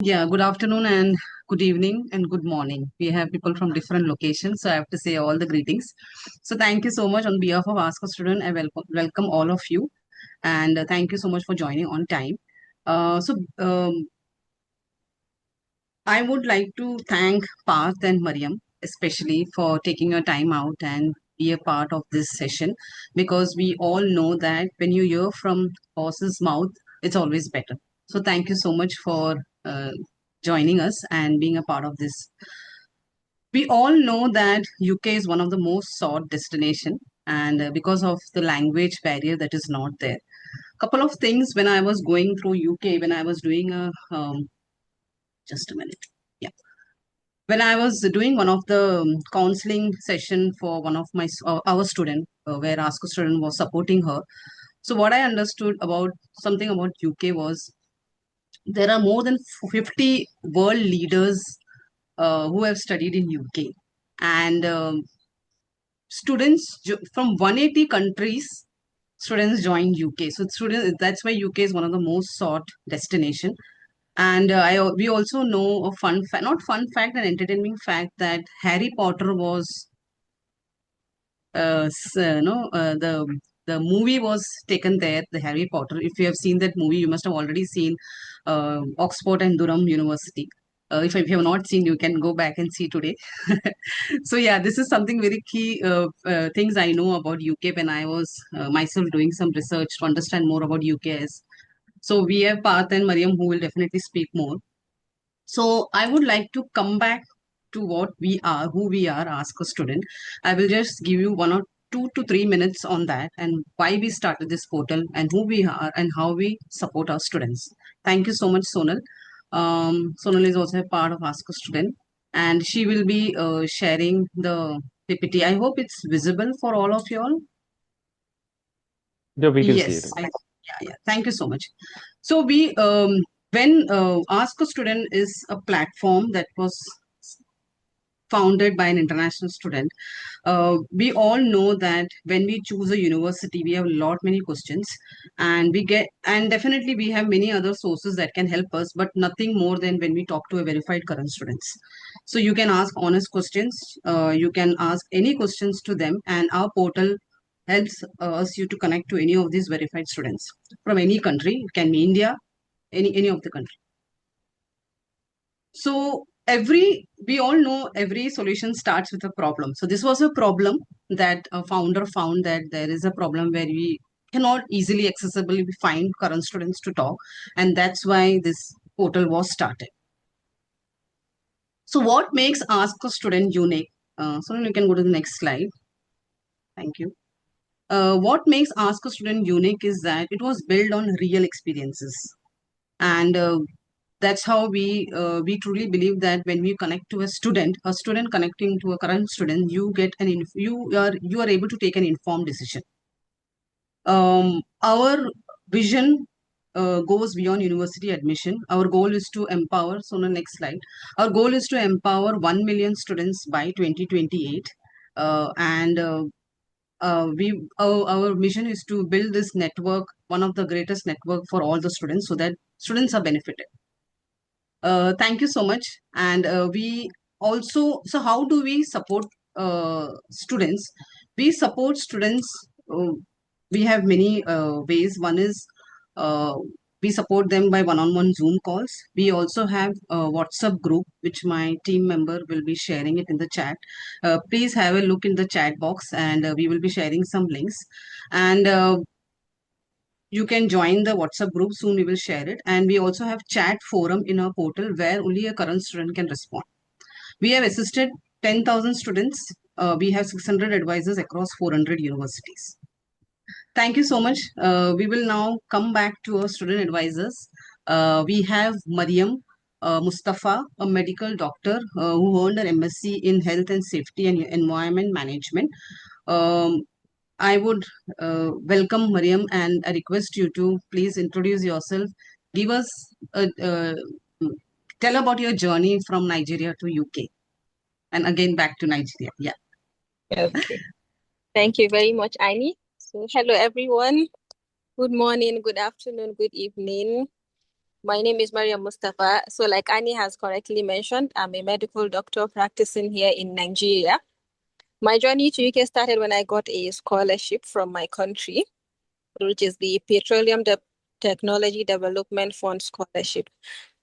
Yeah, good afternoon and good evening and good morning. We have people from different locations, so I have to say all the greetings. So thank you so much on behalf of Ask a Student. I welcome all of you, and thank you so much for joining on time. I would like to thank Parth and Mariam, especially for taking your time out and be a part of this session, because we all know that when you hear from horse's mouth, it's always better. So thank you so much for joining us and being a part of this. We all know that UK is one of the most sought destination, and because of the language barrier that is not there. Couple of things when I was going through UK, when I was doing a just a minute. Yeah, when I was doing one of the counseling session for one of our student, where Ask a Student was supporting her. So what I understood about something about UK was there are more than 50 world leaders who have studied in UK, and from 180 countries, students join UK. So students, that's why UK is one of the most sought destination. And we also know a not fun fact, an entertaining fact that Harry Potter was, the movie was taken there, the Harry Potter. If you have seen that movie, you must have already seen Oxford and Durham University. If you have not seen, you can go back and see today. So yeah, this is something very key things I know about UK when I was myself doing some research to understand more about UKs. So we have Parth and Mariam who will definitely speak more. So I would like to come back to what we are, who we are, Ask a Student. I will just give you 1 or 2 to 3 minutes on that and why we started this portal and who we are and how we support our students. Thank you so much, Sonal. Sonal is also a part of Ask a Student, and she will be sharing the PPT. I hope it's visible for all of you all. Yeah, we can see Yes, it. yeah. Thank you so much. So when Ask a Student is a platform that was founded by an international student. We all know that when we choose a university, we have a lot many questions, and definitely we have many other sources that can help us, but nothing more than when we talk to a verified current students. So you can ask honest questions, you can ask any questions to them, and our portal helps us you to connect to any of these verified students from any country. It can be India, any of the country. So we all know every solution starts with a problem. So this was a problem that a founder found that there is a problem where we cannot easily accessibly find current students to talk, and that's why this portal was started. So what makes Ask a Student unique? So you can go to the next slide. Thank you. What makes Ask a Student unique is that it was built on real experiences, and that's how we truly believe that when we connect to a student connecting to a current student, you get you are able to take an informed decision. Our vision goes beyond university admission. Our goal is to empower. So, on the next slide, our goal is to empower 1 million students by 2028, and our mission is to build this network, one of the greatest network for all the students, so that students are benefited. Thank you so much. And we also, so how do we support students? We support students. We have many ways. One is uh, we support them by one-on-one Zoom calls. We also have a WhatsApp group, which my team member will be sharing it in the chat. Please have a look in the chat box, and we will be sharing some links. And you can join the WhatsApp group. Soon we will share it. And we also have chat forum in our portal where only a current student can respond. We have assisted 10,000 students. We have 600 advisors across 400 universities. Thank you so much. We will now come back to our student advisors. We have Maryam Mustapha, a medical doctor who earned an MSc in Health and Safety and Environment Management. Um, I would welcome Mariam, and I request you to please introduce yourself. Give us tell about your journey from Nigeria to UK and again back to Nigeria. Yeah. Okay. Thank you very much, Annie. So, hello, everyone. Good morning, good afternoon, good evening. My name is Maryam Mustapha. So, like Annie has correctly mentioned, I'm a medical doctor practicing here in Nigeria. My journey to UK started when I got a scholarship from my country, which is the Technology Development Fund Scholarship.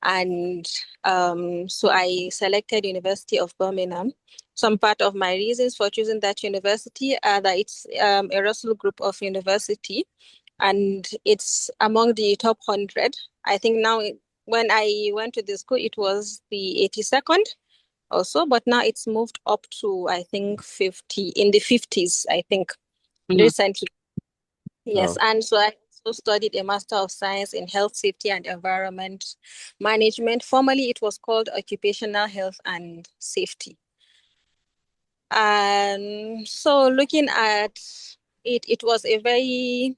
And so I selected University of Birmingham. Some part of my reasons for choosing that university are that it's a Russell Group of university, and it's among the top 100. I think now, when I went to the school, it was the 82nd or so, but now it's moved up to, I think, 50, in the 50s, I think, Mhm. recently. Yes, Oh, and so I also studied a Master of Science in Health Safety and Environment Management. Formerly, it was called Occupational Health and Safety. And so, looking at it, it was a very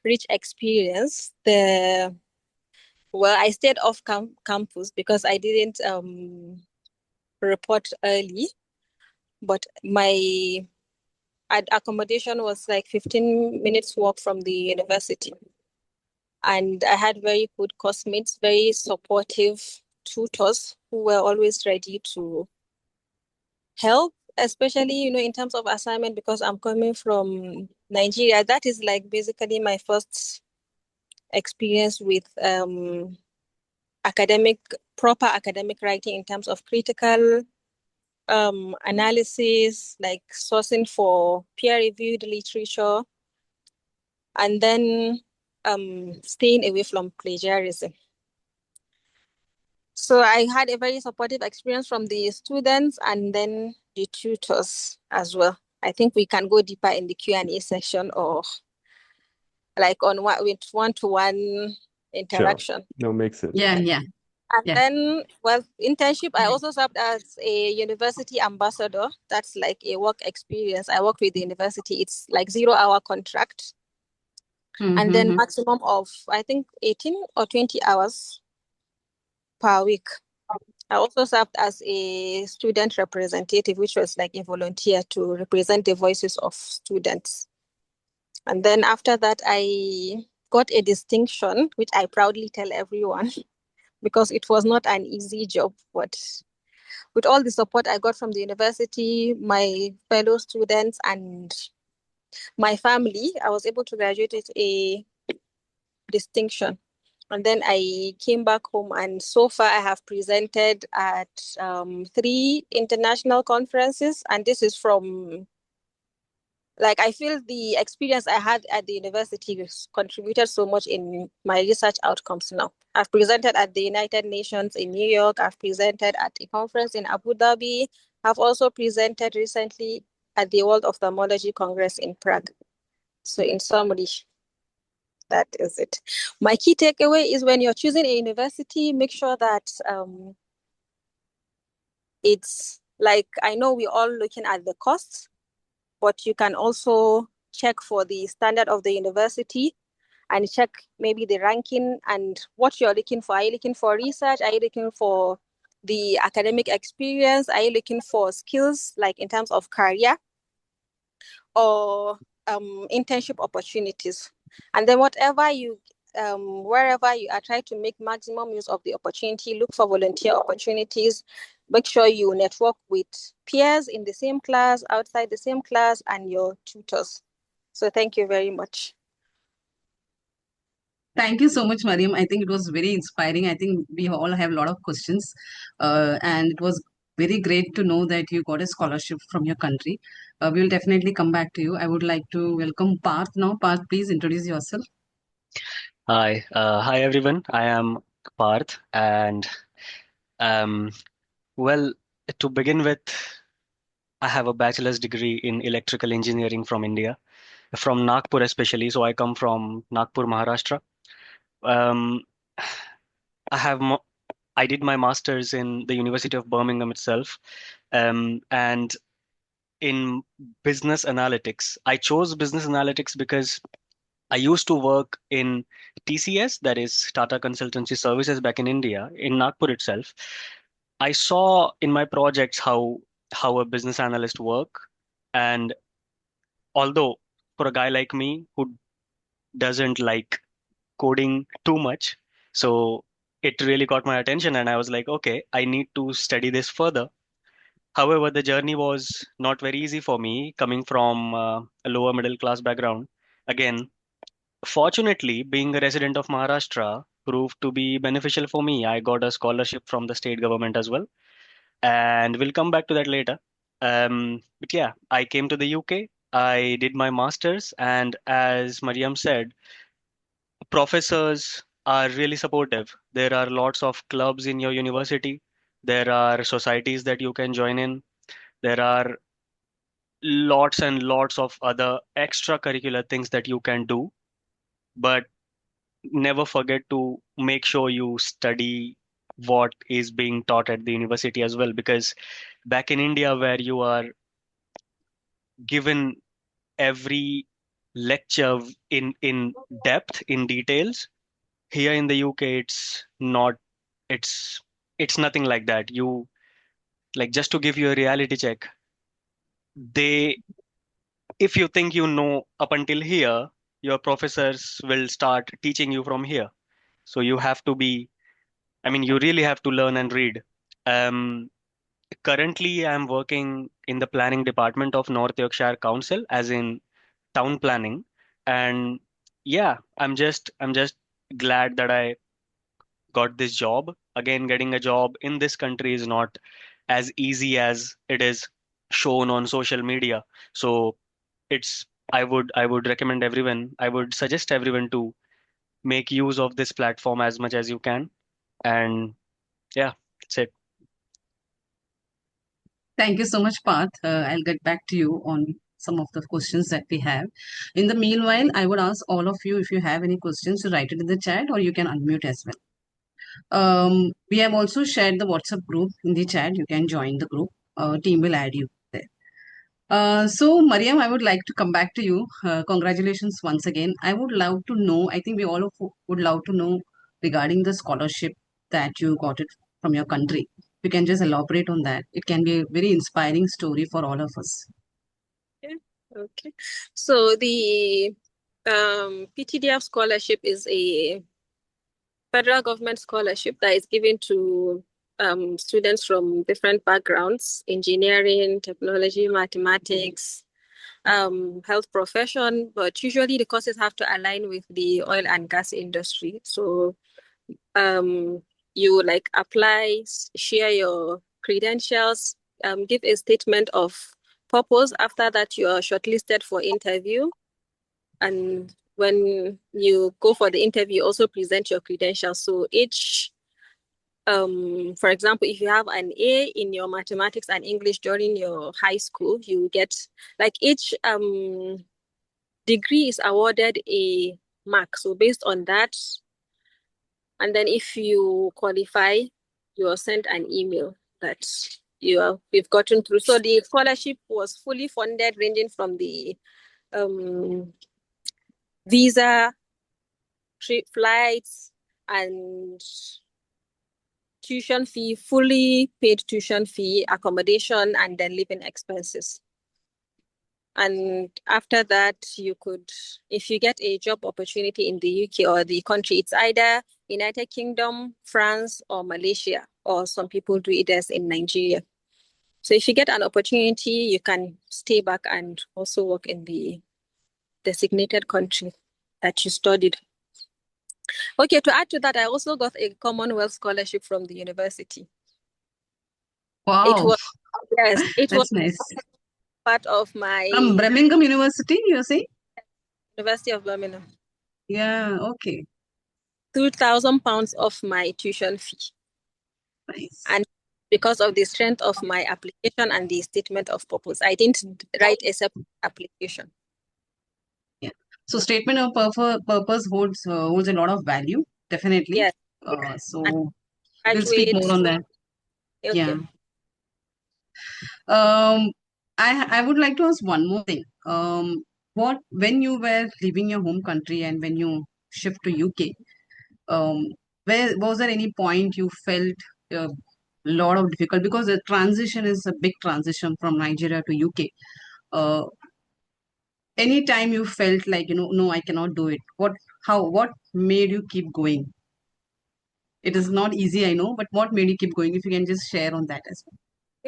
rich experience. I stayed off campus because I didn't report early, but my accommodation was like 15 minutes walk from the university. And I had very good classmates, very supportive tutors who were always ready to help, especially, in terms of assignment, because I'm coming from Nigeria. That is like basically my first experience with academic, proper academic writing in terms of critical analysis, like sourcing for peer-reviewed literature, and then staying away from plagiarism. So I had a very supportive experience from the students and then the tutors as well. I think we can go deeper in the Q&A section, or like on what with one-to-one sure. interaction. No, makes sense. Yeah, yeah, And yeah. then, internship, I also served as a university ambassador. That's like a work experience. I worked with the university. It's like 0 hour contract. And then Mm-hmm. maximum of, I think, 18 or 20 hours per week. I also served as a student representative, which was like a volunteer to represent the voices of students. And then after that, I got a distinction, which I proudly tell everyone because it was not an easy job. But with all the support I got from the university, my fellow students, and my family, I was able to graduate with a distinction. And then I came back home, and so far I have presented at 3 international conferences. And this is from, like, I feel the experience I had at the university contributed so much in my research outcomes now. I've presented at the United Nations in New York. I've presented at a conference in Abu Dhabi. I've also presented recently at the World Ophthalmology Congress in Prague. So in summary, that is it. My key takeaway is, when you're choosing a university, make sure that it's like, I know we're all looking at the costs, but you can also check for the standard of the university and check maybe the ranking and what you're looking for. Are you looking for research? Are you looking for the academic experience? Are you looking for skills, like in terms of career or internship opportunities? And then wherever you are, trying to make maximum use of the opportunity, look for volunteer opportunities. Make sure you network with peers in the same class, outside the same class, and your tutors. So thank you very much. Thank you so much, Mariam. I think it was very inspiring. I think we all have a lot of questions, and it was very great to know that you got a scholarship from your country. We will definitely come back to you. I would like to welcome Parth now. Parth, please introduce yourself. Hi everyone. I am Parth, and um, well, to begin with, I have a bachelor's degree in electrical engineering from India, from Nagpur especially. So I come from Nagpur, Maharashtra. Um, I have mo I did my master's in the University of Birmingham itself, and in business analytics. I chose business analytics because I used to work in TCS, that is Tata Consultancy Services, back in India, in Nagpur itself. I saw in my projects how a business analyst work, and although for a guy like me who doesn't like coding too much, so it really caught my attention, and I was like, okay, I need to study this further. However, the journey was not very easy for me, coming from a lower middle class background. Again, fortunately, being a resident of Maharashtra proved to be beneficial for me. I got a scholarship from the state government as well, and we'll come back to that later. But yeah, I came to the UK. I did my master's, and as Mariam said, professors are really supportive. There are lots of clubs in your university. There are societies that you can join in. There are lots and lots of other extracurricular things that you can do. But never forget to make sure you study what is being taught at the university as well. Because back in India, where you are given every lecture in depth, in details, here in the UK, it's not, it's it's nothing like that. You, like, just to give you a reality check, they, if you think you know up until here, your professors will start teaching you from here. So you have to be, I mean, you really have to learn and read. Um, Currently, I'm working in the planning department of North Yorkshire Council, as in town planning. And yeah, I'm just glad that I got this job. Again, getting a job in this country is not as easy as it is shown on social media. So it's, I would recommend everyone, I would suggest everyone to make use of this platform as much as you can. And yeah, that's it. Thank you so much, Parth. I'll get back to you on some of the questions that we have. In the meanwhile, I would ask all of you if you have any questions to write it in the chat or you can unmute as well. We have also shared the WhatsApp group in the chat. You can join the group. Team will add you there. So, Mariam, I would like to come back to you. Congratulations once again. I would love to know, I think we all of would love to know regarding the scholarship that you got it from your country. You can just elaborate on that. It can be a very inspiring story for all of us. Yeah, okay. So the PTDF scholarship is a federal government scholarship that is given to students from different backgrounds: engineering, technology, mathematics, health profession, but usually the courses have to align with the oil and gas industry. So you like apply, share your credentials, give a statement of purpose. After that, you are shortlisted for interview. And when you go for the interview, also present your credentials. So each, for example, if you have an A in your mathematics and English during your high school, you get, like, each degree is awarded a mark. So based on that, and then if you qualify, you are sent an email that we've gotten through. So the scholarship was fully funded, ranging from the visa, trip, flights, and tuition fee, fully paid tuition fee, accommodation, and then living expenses. And after that, you could, if you get a job opportunity in the UK or the country, it's either United Kingdom, France, or Malaysia, or some people do it as in Nigeria. So if you get an opportunity, you can stay back and also work in the designated country that you studied. Okay, to add to that, I also got a Commonwealth scholarship from the university. Wow. It was, yes, it was That's nice. part of my From Birmingham University, you're saying? University of Birmingham. Yeah, okay. £2,000 of my tuition fee. Nice. And because of the strength of my application and the statement of purpose, I didn't write a separate application. Yeah. So statement of purpose holds a lot of value, definitely. Yes. So we'll speak more on that. Okay. Yeah. I would like to ask one more thing. What, when you were leaving your home country and when you shift to UK, where was there any point you felt a lot of difficult, because the transition is a big transition from Nigeria to UK. Any time you felt like, no, I cannot do it. What made you keep going? It is not easy, I know, but what made you keep going? If you can just share on that as well.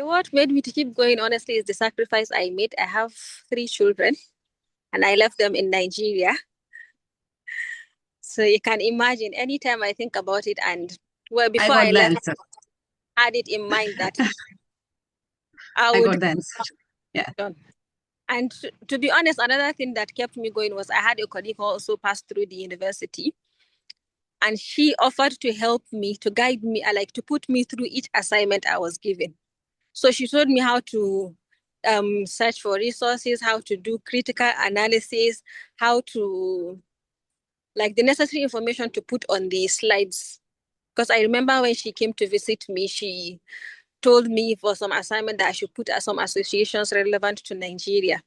What made me to keep going, honestly, is the sacrifice I made. I have 3 children and I left them in Nigeria. So you can imagine, anytime I think about it, and well, I before got I the left, answer. I had it in mind that I I would got the answer. Yeah. done. And to be honest, another thing that kept me going was I had a colleague who also passed through the university, and she offered to help me, to guide me, like to put me through each assignment I was given. So she told me how to search for resources, how to do critical analysis, how to, like, the necessary information to put on the slides. Because I remember when she came to visit me, she told me for some assignment that I should put some associations relevant to Nigeria.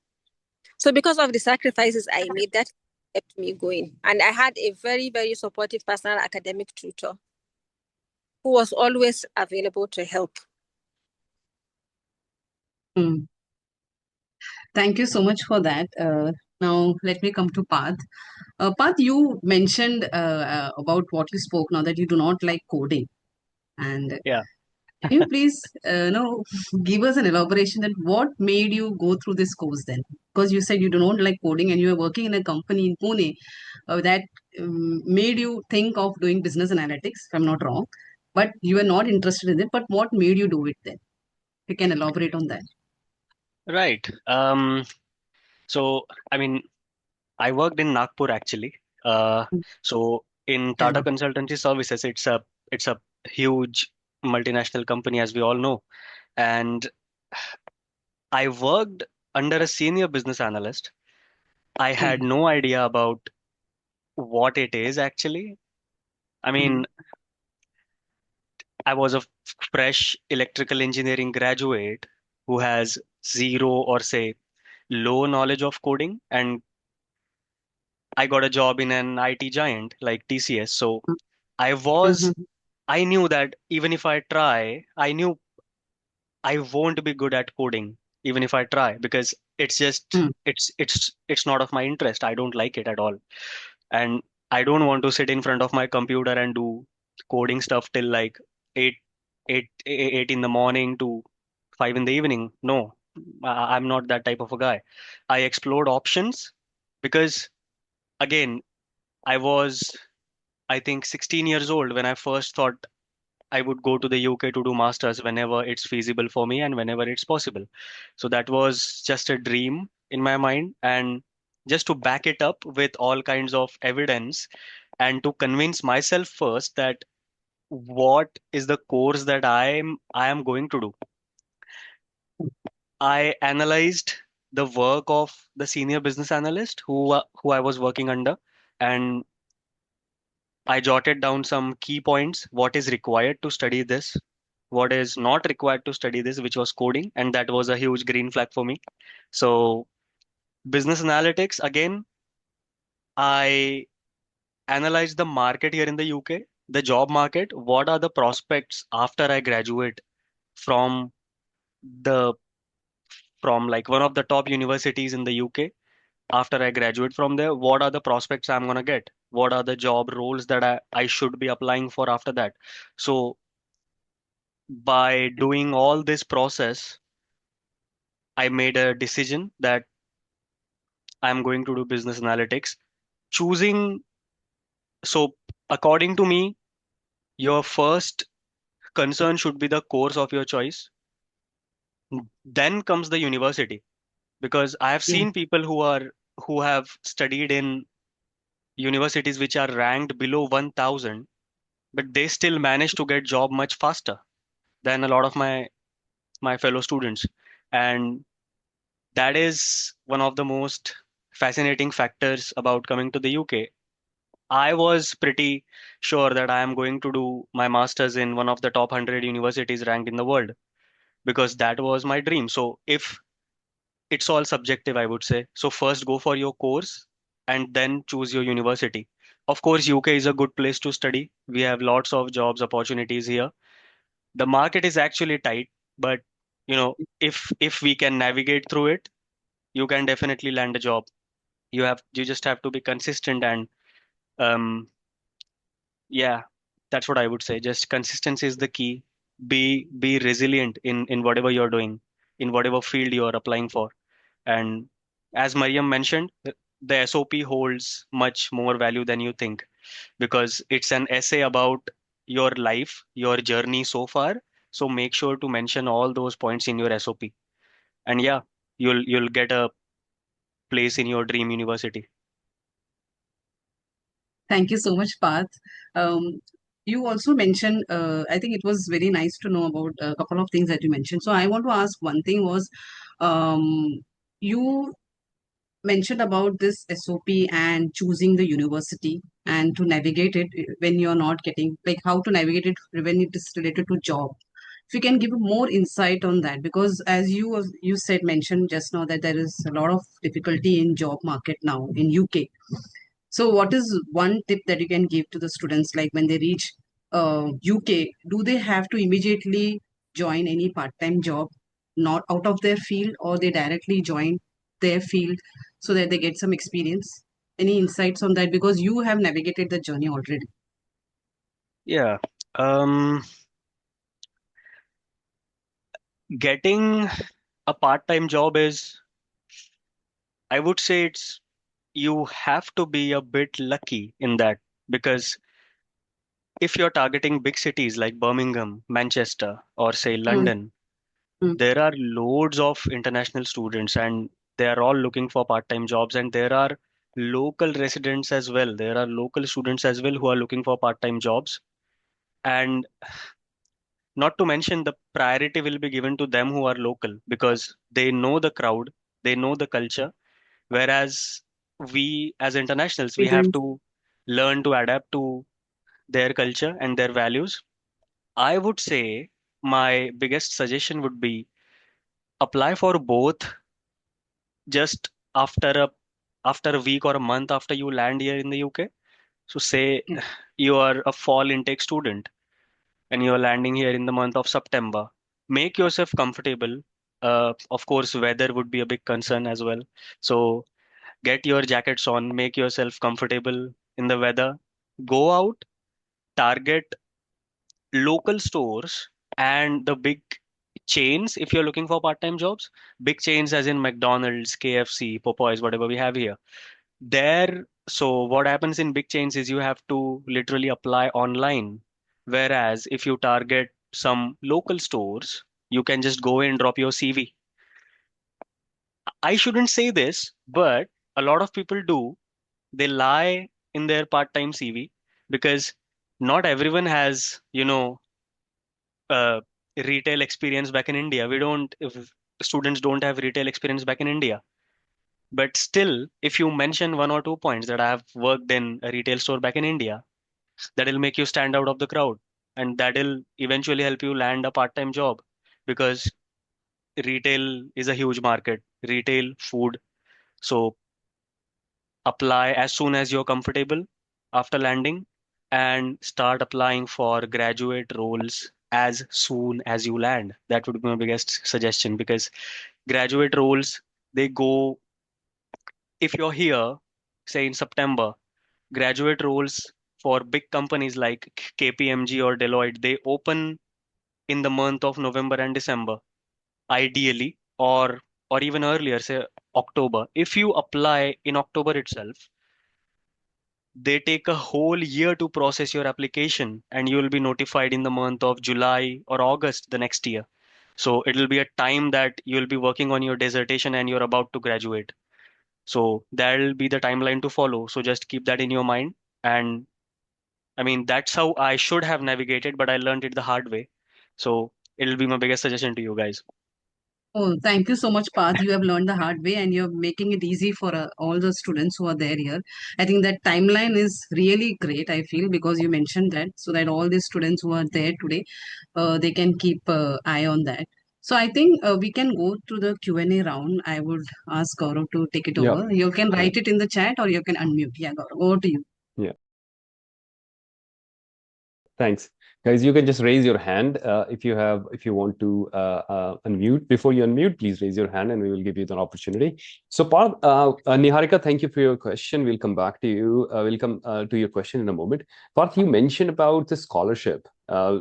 So because of the sacrifices I made, that kept me going. And I had a very, very supportive personal academic tutor who was always available to help. Hmm. Thank you so much for that. Now, let me come to Path. Path, you mentioned about what you spoke now that you do not like coding. And Yeah. can you please give us an elaboration that what made you go through this course then? Because you said you do not like coding and you are working in a company in Pune that made you think of doing business analytics, if I'm not wrong. But you were not interested in it. But what made you do it then? You can elaborate on that. Right. So I mean, I worked in Nagpur actually. So in Yeah. Tata Consultancy Services, it's a huge multinational company, as we all know. And I worked under a senior business analyst. I had Hmm. no idea about what it is actually. I Hmm. mean, I was a fresh electrical engineering graduate who has zero or say low knowledge of coding, and I got a job in an IT giant like TCS. So I was, Hmm. I knew that even if I try, I knew I won't be good at coding even if I try, because it's just Hmm. it's not of my interest. I don't like it at all. And I don't want to sit in front of my computer and do coding stuff till like 8 8 in the morning to 5 in the evening. No, I'm not that type of a guy. I explored options because, again, I was, I think, 16 years old when I first thought I would go to the UK to do masters whenever it's feasible for me and whenever it's possible. So that was just a dream in my mind. And just to back it up with all kinds of evidence and to convince myself first that what is the course that I am going to do. I analyzed the work of the senior business analyst who I was working under, and I jotted down some key points: what is required to study this, what is not required to study this, which was coding, and that was a huge green flag for me. So business analytics, again, I analyzed the market here in the UK, the job market. What are the prospects after I graduate from the from like one of the top universities in the UK? After I graduate from there, what are the prospects I'm gonna get? What are the job roles that I should be applying for after that? So by doing all this process, I made a decision that I'm going to do business analytics. Choosing, so according to me, your first concern should be the course of your choice. Then comes the university, because I have Yeah. seen people who have studied in universities which are ranked below 1000, but they still manage to get job much faster than a lot of my fellow students. And that is one of the most fascinating factors about coming to the UK. I was pretty sure that I am going to do my master's in one of the top 100 universities ranked in the world, because that was my dream. So if it's all subjective, I would say. So first go for your course and then choose your university. Of course, UK is a good place to study. We have lots of jobs opportunities here. The market is actually tight, but if we can navigate through it, you can definitely land a job. You just have to be consistent and um yeah, that's what I would say. Just consistency is the key. Be resilient in whatever you're doing, in whatever field you are applying for. And as Mariam mentioned, the SOP holds much more value than you think, because it's an essay about your life, your journey so far. So make sure to mention all those points in your SOP. And yeah, you'll get a place in your dream university. Thank you so much, Parth. Um, you also mentioned, I think it was very nice to know about a couple of things that you mentioned. So I want to ask one thing was, you mentioned about this SOP and choosing the university and to navigate it when you're not getting, like how to navigate it when it is related to job. If you can give more insight on that, because as you said, mentioned just now that there is a lot of difficulty in job market now in UK. So, what is one tip that you can give to the students, like when they reach UK, do they have to immediately join any part-time job, not out of their field, or they directly join their field so that they get some experience? Any insights on that? Because you have navigated the journey already. Yeah. Um, Getting a part-time job is, I would say you have to be a bit lucky in that, because if you're targeting big cities like Birmingham, Manchester, or say Mm, London, mm. there are loads of international students and they are all looking for part-time jobs, and there are local residents as well. There are local students as well who are looking for part-time jobs. And not to mention, the priority will be given to them who are local because they know the crowd, they know the culture. Whereas we as internationals, We we have don't. to learn to adapt to their culture and their values. I would say my biggest suggestion would be apply for both just after a week or a month after you land here in the UK. So say Yeah. you are a fall intake student and you're landing here in the month of September. Make yourself comfortable. Of course, weather would be a big concern as well. So get your jackets on, make yourself comfortable in the weather. Go out, target local stores and the big chains if you're looking for part-time jobs. Big chains as in McDonald's, KFC, Popeyes, whatever we have here. There, so what happens in big chains is you have to literally apply online. Whereas if you target some local stores, you can just go and drop your CV. I shouldn't say this, but a lot of people do. They lie in their part-time CV because not everyone has, uh, retail experience back in India. We don't, if students don't have retail experience back in India. But still, if you mention one or two points that I have worked in a retail store back in India, that'll make you stand out of the crowd. And that'll eventually help you land a part-time job because retail is a huge market, retail, food. So apply as soon as you're comfortable after landing and start applying for graduate roles as soon as you land. That would be my biggest suggestion because graduate roles, they go, if you're here, say in September, graduate roles for big companies like KPMG or Deloitte, they open in the month of November and December, ideally, or even earlier, say October. If you apply in October itself, they take a whole year to process your application and you will be notified in the month of July or August the next year. So it will be a time that you'll be working on your dissertation and you're about to graduate. So that'll be the timeline to follow. So just keep that in your mind. And I mean, that's how I should have navigated, but I learned it the hard way. So it'll be my biggest suggestion to you guys. Oh, thank you so much, Parth. You have learned the hard way and you're making it easy for all the students who are there here. I think that timeline is really great, I feel, because you mentioned that so that all the students who are there today, they can keep eye on that. So I think we can go to the Q&A round. I would ask Gaurav to take it Yeah, over. You can yeah, write it in the chat or you can unmute. Yeah, Gaurav, over to you. yeah. Thanks. Guys, you can just raise your hand if you want to unmute. Before you unmute, please raise your hand and we will give you the opportunity. So, Parth, Niharika, thank you for your question. We'll come back to you. We'll come to your question in a moment. Parth, you mentioned about the scholarship. Yeah.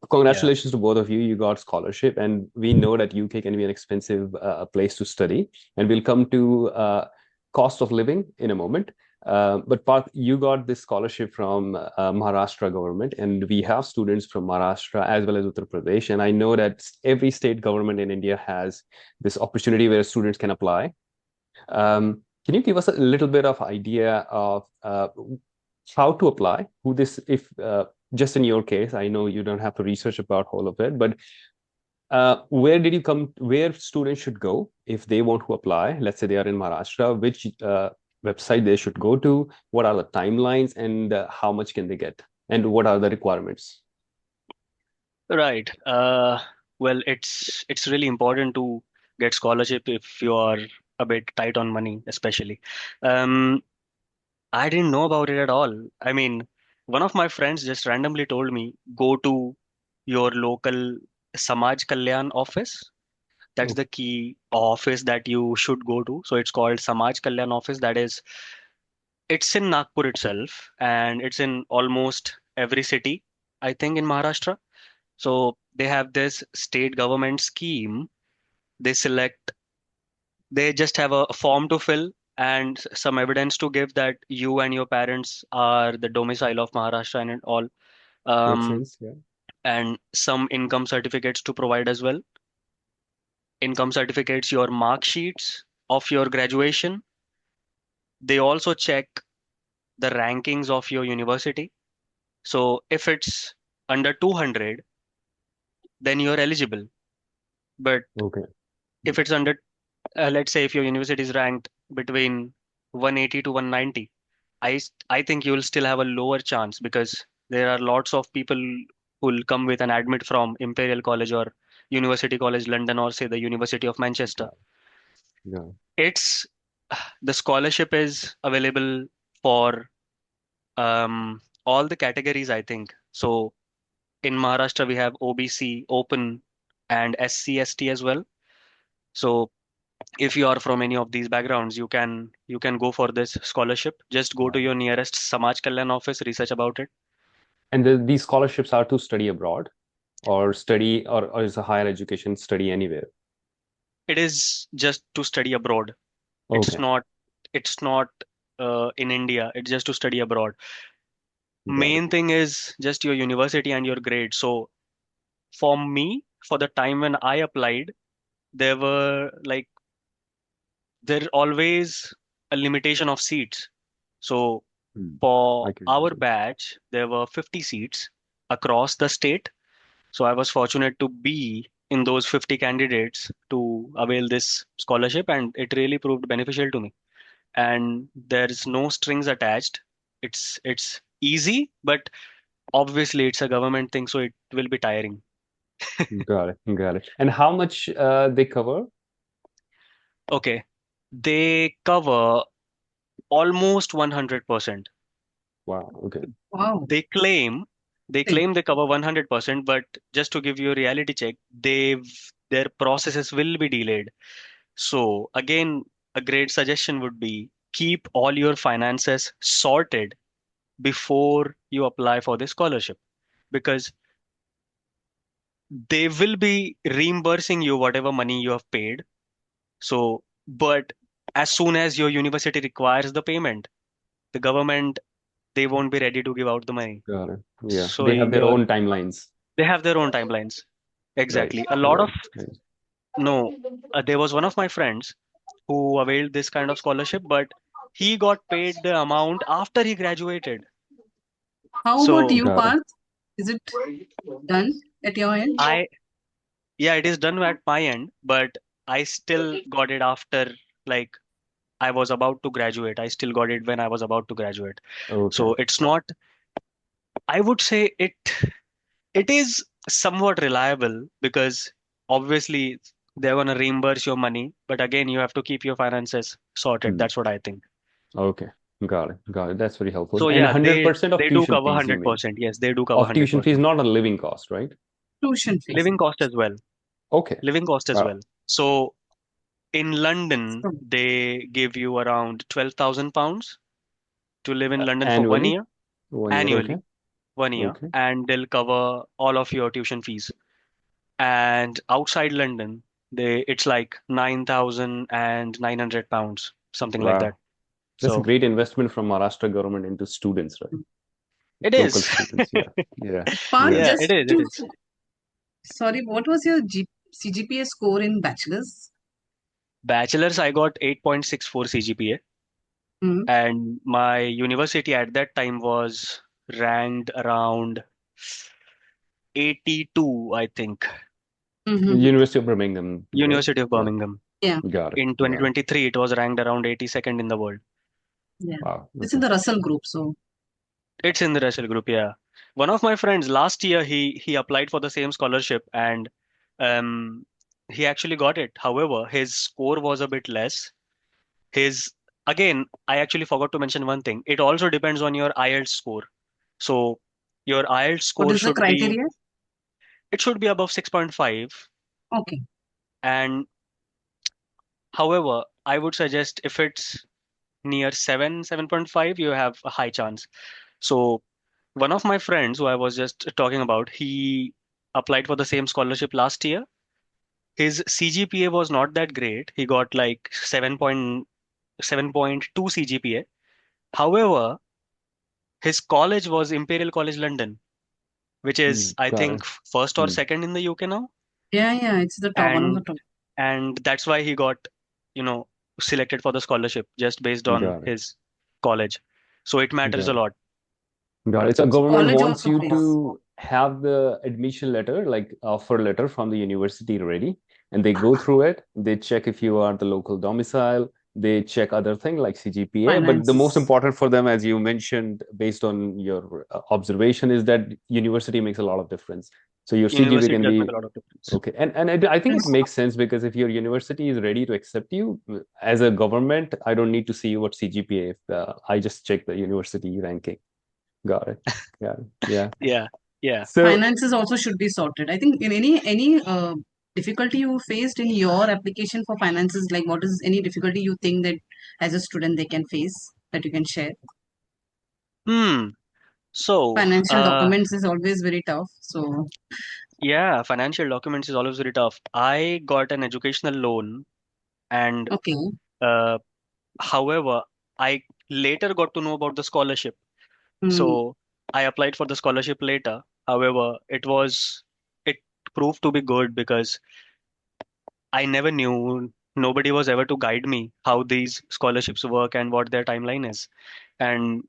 Congratulations to both of you. You got scholarship, and we know that UK can be an expensive place to study. And we'll come to cost of living in a moment. But Parth, you got this scholarship from Maharashtra government, and we have students from Maharashtra as well as Uttar Pradesh. And I know that every state government in India has this opportunity where students can apply. Can you give us a little bit of idea of how to apply? Who this, if just in your case, I know you don't have to research about all of it, but where did you come? Where students should go if they want to apply? Let's say they are in Maharashtra. Which website they should go to? What are the timelines, and how much can they get? And what are the requirements? Right. Well, it's really important to get scholarship if you are a bit tight on money, especially. Um, I didn't know about it at all. I mean, one of my friends just randomly told me, go to your local Samaj Kalyan office. That's Oh, the key office that you should go to. So it's called Samaj Kalyan office. It's in Nagpur itself, and it's in almost every city, I think, in Maharashtra. So they have this state government scheme. They select, they just have a form to fill and some evidence to give that you and your parents are the domicile of Maharashtra and all. makes Um, sense. Yeah. and some income certificates to provide as well. Income certificates, your mark sheets of your graduation. They also check the rankings of your university. So if it's under 200, then you're eligible. But Okay. if it's under, let's say if your university is ranked between 180 to 190, I think you will still have a lower chance because there are lots of people who will come with an admit from Imperial College or University College London or say the University of Manchester. Yeah. Yeah. It's the scholarship is available for all the categories, I think. So in Maharashtra we have OBC, Open, and SC/ST as well. So if you are from any of these backgrounds, you can go for this scholarship. Just go to Wow. your nearest Samaj Kalyan office, research about it. And these scholarships are to study abroad, or study, or is a higher education study anywhere? It is just to study abroad. It's Okay. not it's not in India. It's just to study abroad. Got it. Main thing is just your university and your grade. So for me, for the time when I applied, there were like there always a limitation of seats. So I for can our imagine. batch, there were 50 seats across the state. So I was fortunate to be in those 50 candidates to avail this scholarship, and it really proved beneficial to me. And there's no strings attached. It's easy, but obviously it's a government thing, so it will be tiring. Got it. Got it. And how much they cover? Okay, they cover almost 100%. Wow. Okay. Wow. They claim they Think. claim they cover 100%, but just to give you a reality check, their processes will be delayed. So again, a great suggestion would be keep all your finances sorted before you apply for the scholarship because they will be reimbursing you whatever money you have paid. So, but as soon as your university requires the payment, the government they won't be ready to give out the money. Got it. Yeah. So They have their your own timelines. they have their own timelines. Right. Exactly. A lot of Right. Right. no, there was one of my friends who availed this kind of scholarship, but he got paid the amount after he graduated. How about So you, Got it. Parth? Is it done at your end? I, yeah, it is done at my end, but I still got it after like I was about to graduate. I still got it when I was about to graduate. Okay. So it's not, I would say it is somewhat reliable because obviously they're gonna reimburse your money, but again you have to keep your finances sorted. Hmm. That's what I think. Okay. Got it. Got it. That's very helpful. So And yeah, 100% of they do tuition cover fees, you mean? 100%. Yes, they do cover Of tuition fees, 100%. not a living cost, right? Tuition fees. Living cost as well. Okay. Living cost as Wow. well. So in London, So, they give you around £12,000 to live in London for 1 Annually? year, 1 year. Okay. annually, 1 year, Okay. and they'll cover all of your tuition fees. And outside London, it's like £9,900, something like that. Wow. That's a So great investment from Maharashtra government into students, right? it Local is. students. Yeah. Yeah. Parth, Yeah. Yeah, just it is. It to, is. sorry, what was your CGPA score in bachelor's? Bachelor's, I got 8.64 CGPA, Hmm. and my university at that time was ranked around 82, I think. Mm-hmm. University of Birmingham, right? University of Yeah. Birmingham. Yeah, Got it. In Got it. 2023, it was ranked around 82nd in the world. yeah. Wow. It's in Okay. the Russell group, so It's in the Russell Group, yeah. One of my friends last year he applied for the same scholarship and um he actually got it. However, his score was a bit less. His Again, I actually forgot to mention one thing. It also depends on your IELTS score. So your IELTS what score is the should be criteria? it should be above 6.5. Okay. And however, I would suggest if it's near 7, 7.5, you have a high chance. So one of my friends who I was just talking about, he applied for the same scholarship last year. His CGPA was not that great. He got like 7.2 CGPA. However, his college was Imperial College London, which is, I Got think, it. first or Mm. second in the UK now. Yeah, yeah, it's the top, one of the And top. that's why he got, you know, selected for the scholarship just based on Got it. his college. So it matters a Got it. lot. Got it. So So government college wants also you plays. to have the admission letter, like offer letter from the university ready, and they go through it. They check if you are the local domicile. They check other thing like CGPA. But the most Finances. important for them, as you mentioned, based on your observation, is that university makes a lot of difference. So your CGPA University can does make be a lot of difference. okay. And I think it Yes. makes sense because if your university is ready to accept you as a government, I don't need to see what CGPA. If I just check the university ranking. Got it. Got it. Yeah. Yeah, yeah. So, Finances also should be sorted. I think in any difficulty you faced in your application for finances, like what is any difficulty you think that as a student they can face that you can share? Hmm. So, Financial documents is always very tough. So yeah, financial documents is always very tough. I got an educational loan, and okay. uh, however, I later got to know about the scholarship. Hmm. So I applied for the scholarship later. However, it proved to be good because I never knew, nobody was ever to guide me how these scholarships work and what their timeline is. And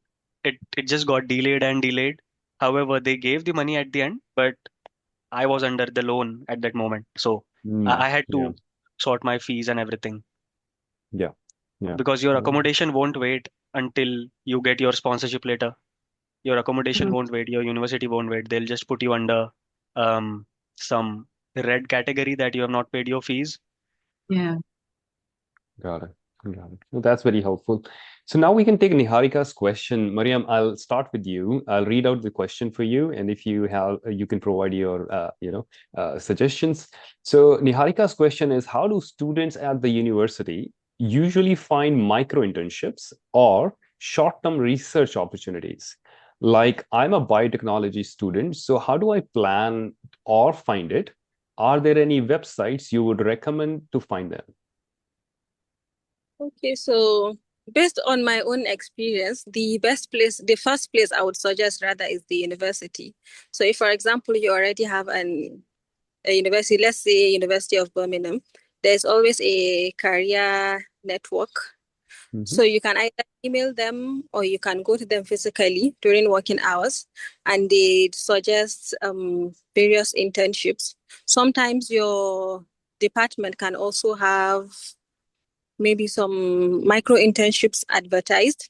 it just got delayed and delayed. However, they gave the money at the end, but I was under the loan at that moment. So I had yeah, to sort my fees and everything yeah, yeah. because your Oh, accommodation won't wait until you get your sponsorship later. Your accommodation Hmm. won't wait, your university won't wait. They'll just put you under some red category that you have not paid your fees. Yeah. got it. Got it. Well, that's very helpful. So now we can take Niharika's question. Mariam, I'll start with you. I'll read out the question for you, and if you have, you can provide your, suggestions. So Niharika's question is: how do students at the university usually find micro internships or short-term research opportunities? Like, I'm a biotechnology student, so how do I plan or find it? Are there any websites you would recommend to find them? Okay, so based on my own experience, the first place I would suggest rather is the university. So if, for example, you already have a university, let's say University of Birmingham, there's always a career network. So you can either email them or you can go to them physically during working hours, and they suggest various internships. Sometimes your department can also have maybe some micro internships advertised.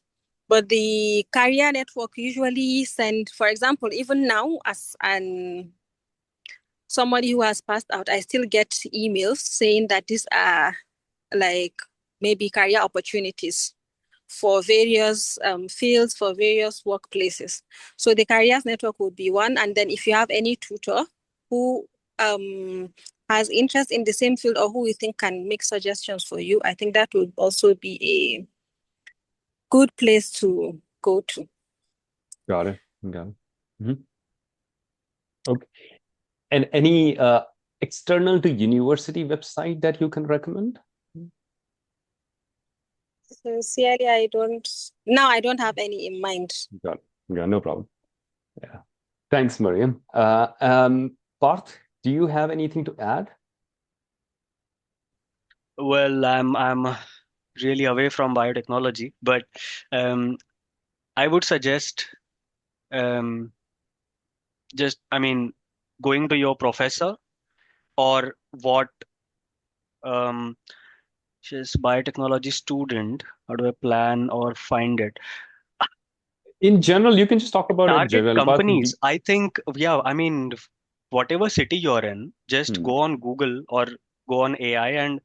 But the career network usually send, for example, even now as somebody who has passed out, I still get emails saying that these are like maybe career opportunities. for various fields, for various workplaces. So the careers network would be one. And then if you have any tutor who has interest in the same field or who you think can make suggestions for you, I think that would also be a good place to go to. Got it. Got it. Mhm. Okay. And any external to university website that you can recommend? Sincerely, I don't have any in mind. Got it. Yeah, no problem. Yeah. Thanks, Maryam. Parth, do you have anything to add? Well, I'm really away from biotechnology, but I would suggest um, just, I mean, going to your professor or what um, just biotechnology student. How do I plan or find it? In general, you can just talk about it Target general. Parth, companies. I think, yeah, I mean, whatever city you're in, just hmm, go on Google or go on AI and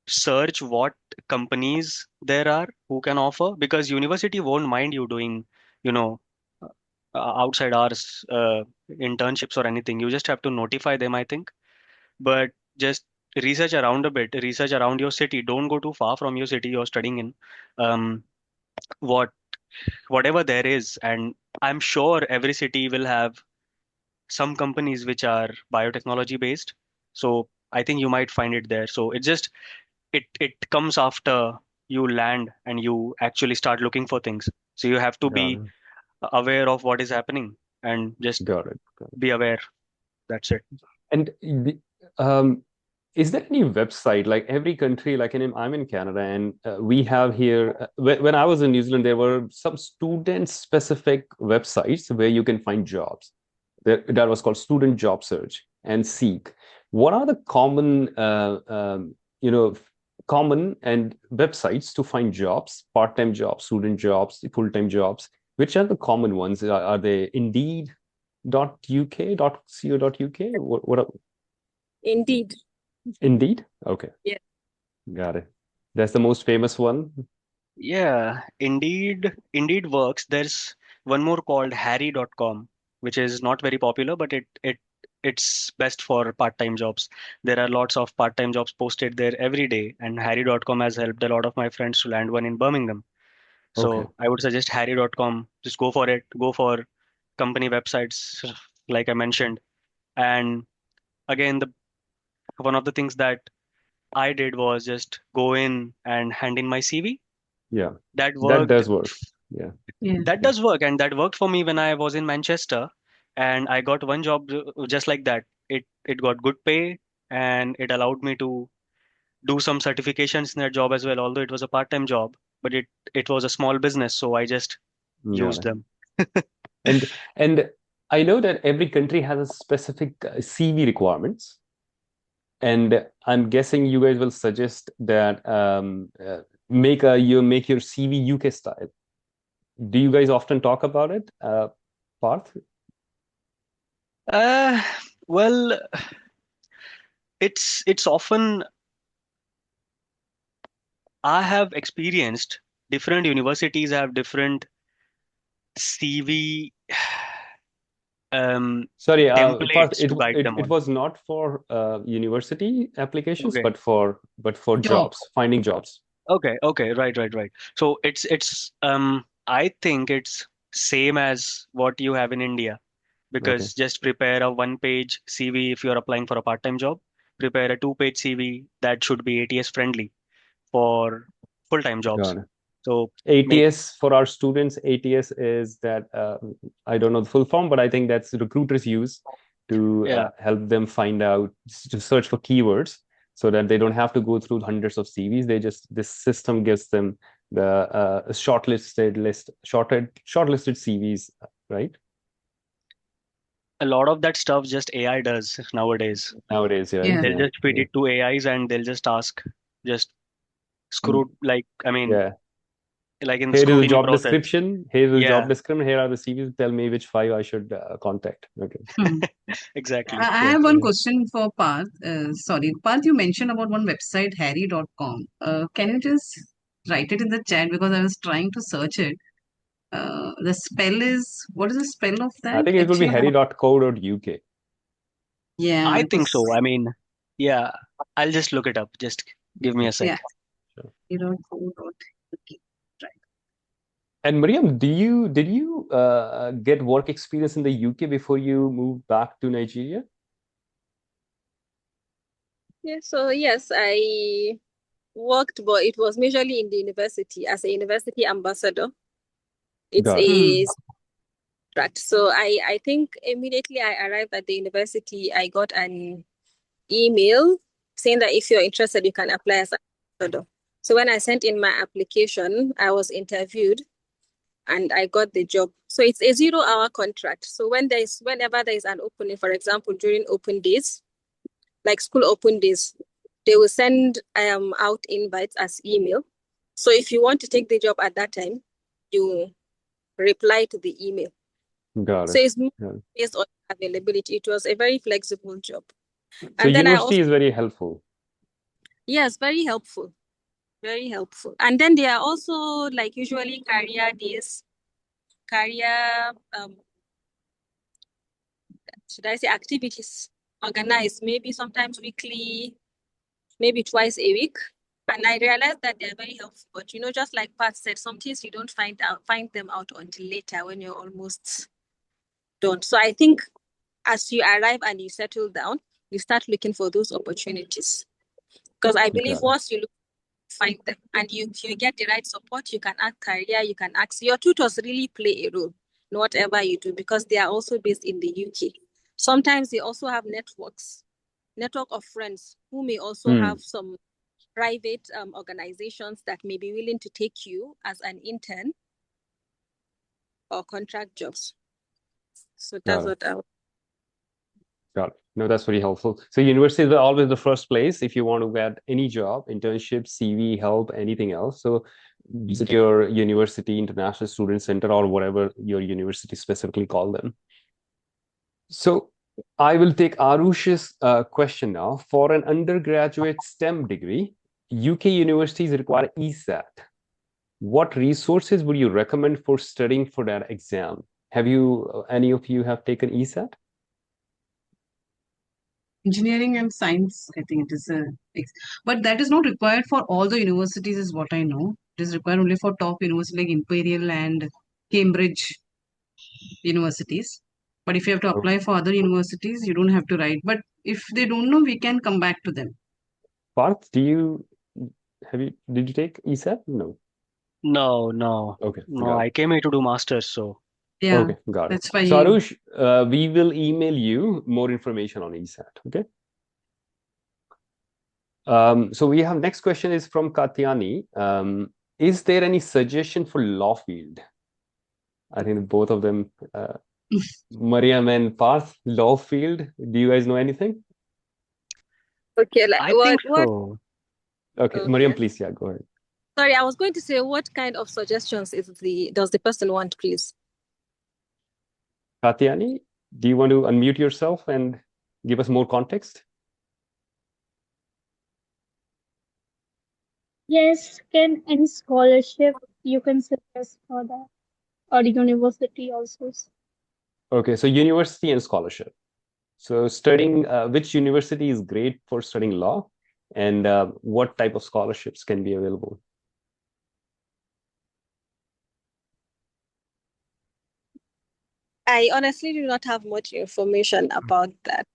search what companies there are who can offer, because university won't mind you doing, you know, outside hours internships or anything. You just have to notify them, I think. But just research around a bit, research around your city. Don't go too far from your city you're studying in. Um, what whatever there is, and I'm sure every city will have some companies which are biotechnology based. So I think you might find it there. So it comes after you land and you actually start looking for things. So you have to got be it. aware of what is happening and just Got it. Got it. be aware. That's it. And is there any website like every country? Like I'm in Canada, and we have here. When I was in New Zealand, there were some student-specific websites where you can find jobs. That was called Student Job Search and Seek. What are the common, common and websites to find jobs, part-time jobs, student jobs, full-time jobs? Which are the common ones? Are they Indeed.uk.co.uk? What Indeed. Indeed? Okay, Yeah. got it. That's the most famous one. Yeah, Indeed works. There's one more called Harry.com, which is not very popular, but it's best for part-time jobs. There are lots of part-time jobs posted there every day, and Harry.com has helped a lot of my friends to land one in Birmingham. Okay. So I would suggest Harry.com. Just go for it. Go for company websites, like I mentioned. And again, the one of the things that I did was just go in and hand in my CV. Yeah, That that worked. does work. Yeah. Yeah. That Yeah. does work, and that worked for me when I was in Manchester, and I got one job just like that. It got good pay, and it allowed me to do some certifications in that job as well. Although it was a part-time job, but it was a small business, so I just Got used it. them. And I know that every country has a specific CV requirements, and I'm guessing you guys will suggest that you make your CV UK style. Do you guys often talk about it, Parth? Uh, well, it's often I have experienced different universities have different CV Sorry, Parth, templates it, to guide it them it on. was not for university applications, Okay. but for Job. jobs, finding jobs. Okay, right. So it's I think it's same as what you have in India, Okay, because just prepare a one-page CV if you're applying for a part-time job. Prepare a two-page CV that should be ATS friendly for full-time jobs. got it. So make ATS for our students, ATS is that I don't know the full form, but I think that's recruiters use to yeah, help them find out to search for keywords so that they don't have to go through hundreds of CVs. This system gives them the shortlisted CVs, right? a lot of that stuff just AI does nowadays. Nowadays, right? Yeah. They'll Yeah, just feed yeah. it to AIs and they'll just ask, just screw like I mean, Yeah. like in the Here is the scrutiny job process. description. Here is the Yeah, job description. Here are the CVs. Tell me which five I should contact. Okay. Hmm. exactly. I Yeah. have one Yeah. question for Parth. Sorry, Parth, you mentioned about one website, harry.com. Can you just write it in the chat because I was trying to search it. The spell is, what is the spell of I that? think it will be Actually, harry.co.uk. yeah, I think because so. I mean, yeah, I'll just look it up. Just give me a yeah, sec. Sure. harry.co.uk. Right. And Mariam, did you get work experience in the UK before you moved back to Nigeria? Yeah, so yes, I worked, but it was majorly in the university as a university ambassador. It's Got it. a contract. So I think immediately I arrived at the university, I got an email saying that if you're interested, you can apply as an ambassador. So when I sent in my application, I was interviewed and I got the job. So it's a 0-hour contract. So whenever there is an opening, for example, during open days, like school open days, they will send out invites as email. So if you want to take the job at that time, you reply to the email. Got So it. it's Got it. based on availability. It was a very flexible job. So And then I also, university is very helpful. yes, very helpful. Very helpful. And then there are also like usually career days, career, should I say activities organized, maybe sometimes weekly, maybe twice a week. And I realized that they're very helpful. But you know, just like Pat said, some things you don't find them out until later when you're almost done. So I think as you arrive and you settle down, you start looking for those opportunities. Because I believe Got it. once you look, find them and you get the right support, you can act career, you can ask. Your tutors really play a role in whatever you do because they are also based in the UK. Sometimes they also have network of friends who may also have some private organizations that may be willing to take you as an intern or contract jobs. So that's Got it. what I Got it. No, that's very helpful. So universities are always the first place if you want to get any job, internship, CV, help, anything else. So visit your university, international student center, or whatever your university specifically call them. So I will take Arush's question now. For an undergraduate STEM degree, UK universities require ESAT. What resources would you recommend for studying for that exam? Have you, any of you have taken ESAT? Engineering and science, I think it is but that is not required for all the universities, is what I know. It is required only for top universities like Imperial and Cambridge universities. But if you have to apply for other universities, you don't have to write. But if they don't know, we can come back to them. Parth, did you take ESAT? No. No. Okay, No, got I it. came here to do masters, so Yeah, Okay, got it. that's why. So Arush, we will email you more information on ESAT. Okay. So we have next question is from Katyani. Is there any suggestion for law field? I think both of them, Mariam and Parth, law field. Do you guys know anything? okay. Like I think what? so. Okay, Mariam, Okay. please, yeah, go ahead. Sorry, I was going to say what kind of suggestions does the person want, please? Katyani, do you want to unmute yourself and give us more context? Yes, can any scholarship you can suggest for that? Or university also? Okay, so university and scholarship. So studying, which university is great for studying law, and what type of scholarships can be available? I honestly do not have much information about that.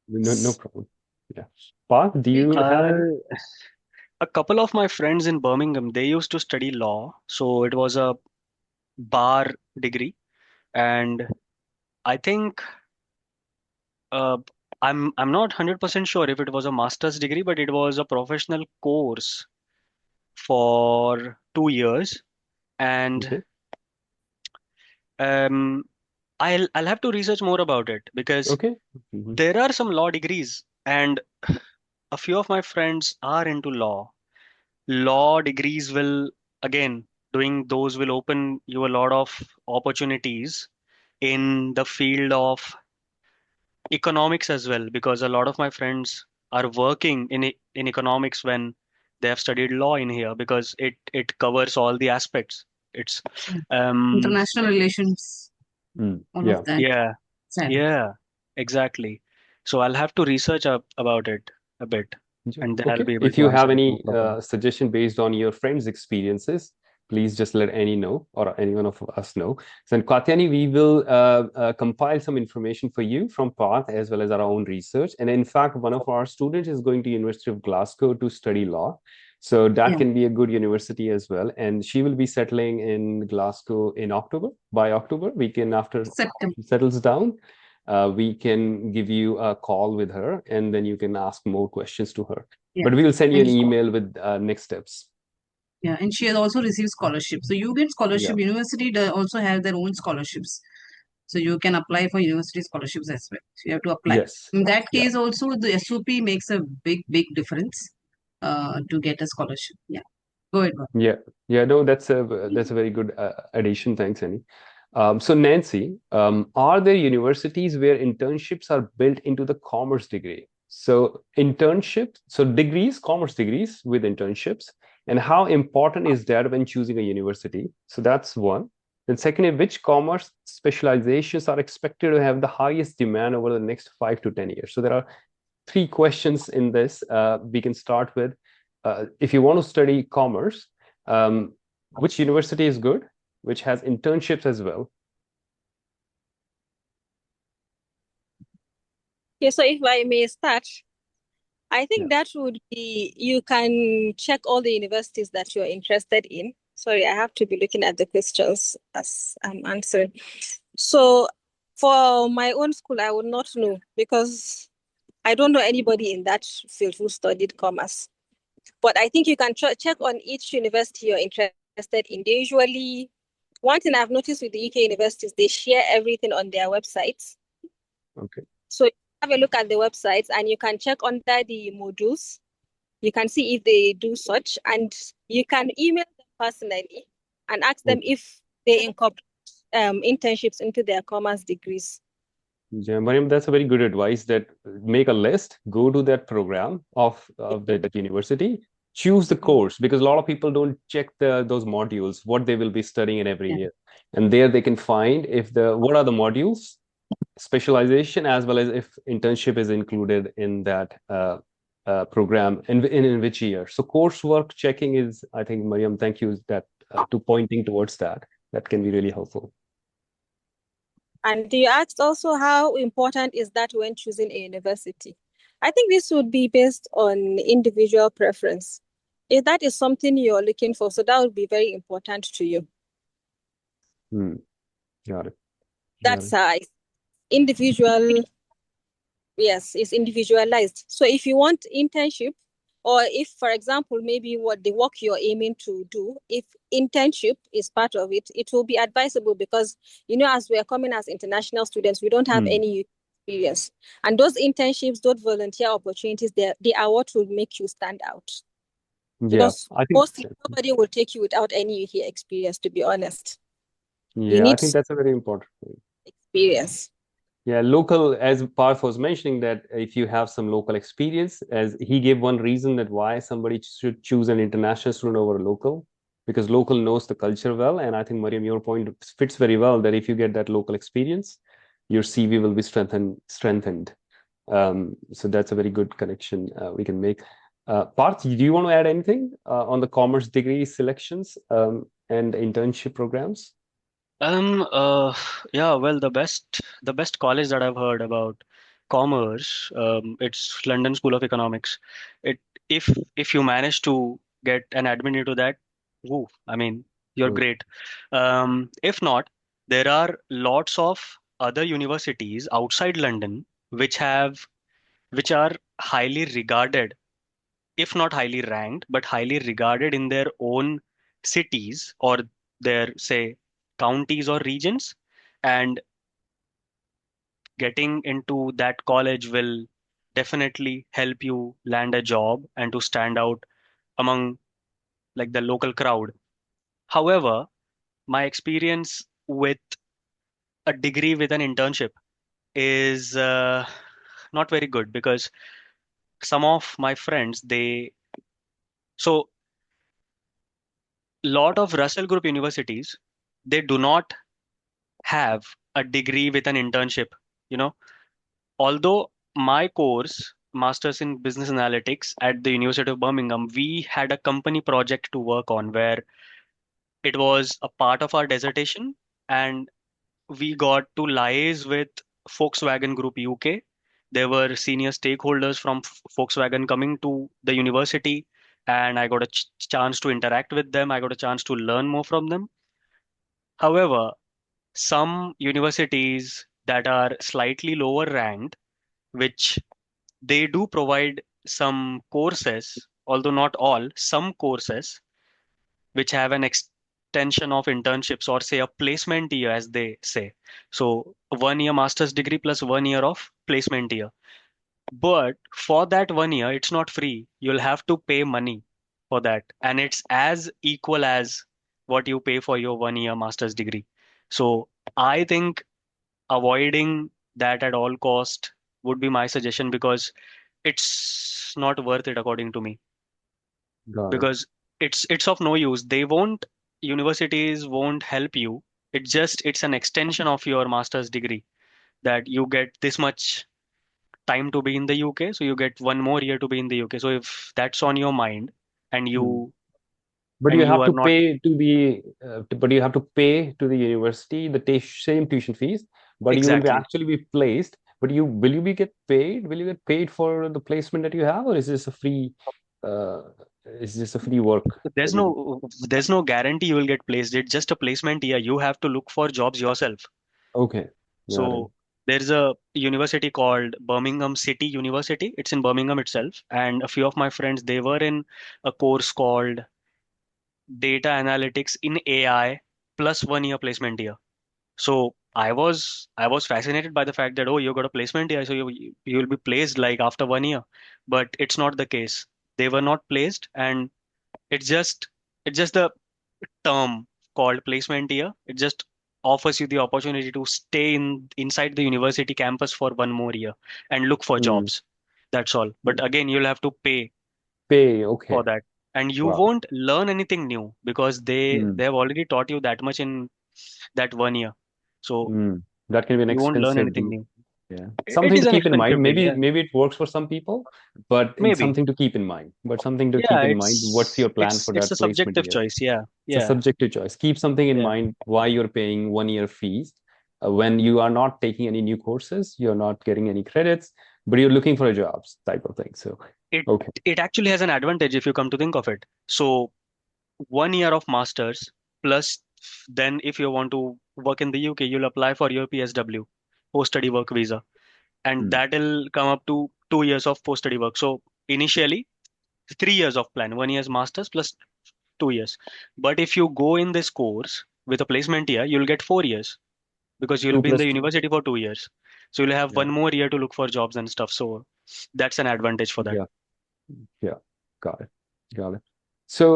No problem. Yeah. Parth, do you have any? A couple of my friends in Birmingham, they used to study law, so it was a bar degree, and I think uh, I'm not 100% sure if it was a master's degree, but it was a professional course for 2 years, and Okay. um, I'll have to research more about it because Okay. Mhm. there are some law degrees, and a few of my friends are into law. Law degrees will, again, doing those will open you a lot of opportunities in the field of economics as well, because a lot of my friends are working in economics when they have studied law in here because it covers all the aspects. It's Yeah. um International relations, all of Yeah. that yeah, side. yeah, exactly. So I'll have to research up about it a bit, Yeah. and then I'll Okay. be able If to you answer have it more any properly. suggestion based on your friends' experiences, please just let Annie know or any one of us know. So, in Katyani, we will compile some information for you from Path as well as our own research. And in fact, one of our students is going to University of Glasgow to study law. So that Yeah. can be a good university as well. And she will be settling in Glasgow in October. By October, we can, after September. she settles down, we can give you a call with her and then you can ask more questions to her. Yeah. But we will send you And an email with next steps. yeah, and she has also received scholarship. So you get Yeah. scholarship. University also have their own scholarships. So you can apply for university scholarships as well. So you have to apply. Yes. In that Yeah. case, also the SOP makes a big difference to get a scholarship. Yeah. Go ahead, Bob. Yeah. Yeah. No, that's a very good addition. Thanks, Annie. So Nancy, are there universities where internships are built into the commerce degree? So internships, so degrees, commerce degrees with internships, and how important is that when choosing a university? So that's one. Then secondly, which commerce specializations are expected to have the highest demand over the next 5 to 10 years? So there are three questions in this. We can start with, if you want to study commerce, which university is good, which has internships as well? Okay, so if I may start, I Yeah. think that would be, you can check all the universities that you're interested in. Sorry, I have to be looking at the questions as I'm answering. So for my own school, I would not know because I don't know anybody in that field who studied commerce. But I think you can check on each university you're interested in. They usually, one thing I've noticed with the UK universities, they share everything on their websites. Okay. So you have a look at the websites and you can check under the modules. You can see if they do such, and you can email them personally and ask them Okay. if they incorporate internships into their commerce degrees. Yeah, Mariam, that's a very good advice that make a list, go to that program of that university, choose the course because a lot of people don't check those modules, what they will be studying in every Yeah. year. And there they can find if what are the modules, specialization, as well as if internship is included in that program and in which year. So coursework checking is, I think, Mariam, thank you that to pointing towards that. That can be really helpful. And you asked also how important is that when choosing a university? I think this would be based on individual preference. If that is something you're looking for, so that would be very important to you. Hmm. Got it. Got That's it. individual. Yes, it's individualized. So if you want internship, or if, for example, maybe what the work you're aiming to do, if internship is part of it, it will be advisable because, as we're coming as international students, we don't have Hmm. any experience. And those internships, those volunteer opportunities, they are what will make you stand out. Yeah, Because I think mostly nobody will take you without any UK experience, to be honest. You yeah, I need think that's a very important thing. experience. Yeah, local, as Parth was mentioning, that if you have some local experience, as he gave one reason that why somebody should choose an international student over a local, because local knows the culture well. And I think, Mariam, your point fits very well that if you get that local experience, your CV will be strengthened. So that's a very good connection we can make. Parth, do you want to add anything on the commerce degree selections and internship programs? Um, uh, yeah, well, the best college that I've heard about commerce, it's London School of Economics. It if you manage to get an admin into that, woo, I mean, you're Mm. great. If not, there are lots of other universities outside London which are highly regarded, if not highly ranked, but highly regarded in their own cities or their, say, counties or regions. And getting into that college will definitely help you land a job and to stand out among like the local crowd. However, my experience with a degree with an internship is not very good because some of my friends, So lot of Russell Group universities, they do not have a degree with an internship. You know, although my course, Masters in Business Analytics at the University of Birmingham, we had a company project to work on where it was a part of our dissertation, and we got to liaise with Volkswagen Group UK. There were senior stakeholders from Volkswagen coming to the university, and I got a chance to interact with them. I got a chance to learn more from them. However, some universities that are slightly lower ranked, which they do provide some courses, although not all, some courses which have an extension of internships or say a placement year, as they say. So 1 year master's degree plus 1 year of placement year. But for that 1 year, it's not free. You'll have to pay money for that. And it's as equal as what you pay for your 1 year master's degree. So I think avoiding that at all cost would be my suggestion, because it's not worth it according to me. Got it. Because it's of no use. They won't, universities won't help you. It's an extension of your master's degree, that you get this much time to be in the UK, so you get 1 more year to be in the UK. So if that's on your mind, and Hmm. you But and you you have are to not, pay to the but you have to pay to the university the same tuition fees, but you will be exactly, actually be placed. But you will you be get paid? Will you get paid for the placement that you have, or uh, is this a free work that there's you do? no guarantee you will get placed. It's just a placement year. You have to look for jobs yourself. Okay, got it. So there's a university called Birmingham City University. It's in Birmingham itself. And a few of my friends, they were in a course called Data Analytics in AI plus 1 year placement year. So I was fascinated by the fact that, oh, you got a placement year, so you will be placed like after 1 year. But it's not the case. They were not placed, and it's just it's just the term called placement year. It just offers you the opportunity to stay inside the university campus for 1 more year and look for Hmm. jobs. That's all. But again, you'll have to pay Pay, for okay. that. And you Wow. won't learn anything new, because Hmm. they have already taught you that much in that 1 year. So Hmm. That can be an you won't learn expensive. anything new. Yeah, It something is to an keep in mind. expensive deal, yeah. Maybe it works for some people, but it's Maybe. something to keep in mind. But something to keep Yeah, in mind. What's your plan for it's a that placement subjective year? choice. Yeah. It's a Yeah. subjective choice. Keep something in Yeah. mind why you're paying 1 year fees when you are not taking any new courses, you're not getting any credits, but you're looking for a jobs type of thing. So, It okay. it actually has an advantage if you come to think of it. So 1 year of masters plus, then if you want to work in the UK, you'll apply for your PSW, post study work visa, and Hmm. that'll come up to 2 years of post study work. So initially 3 years of plan, 1 year's masters plus 2 years. But if you go in this course with a placement year, you'll get 4 years, because you'll Two be in the plus two. university for 2 years. So you'll have Yeah. 1 more year to look for jobs and stuff. So that's an advantage for that. Yeah. Yeah. Got it. Got it. So,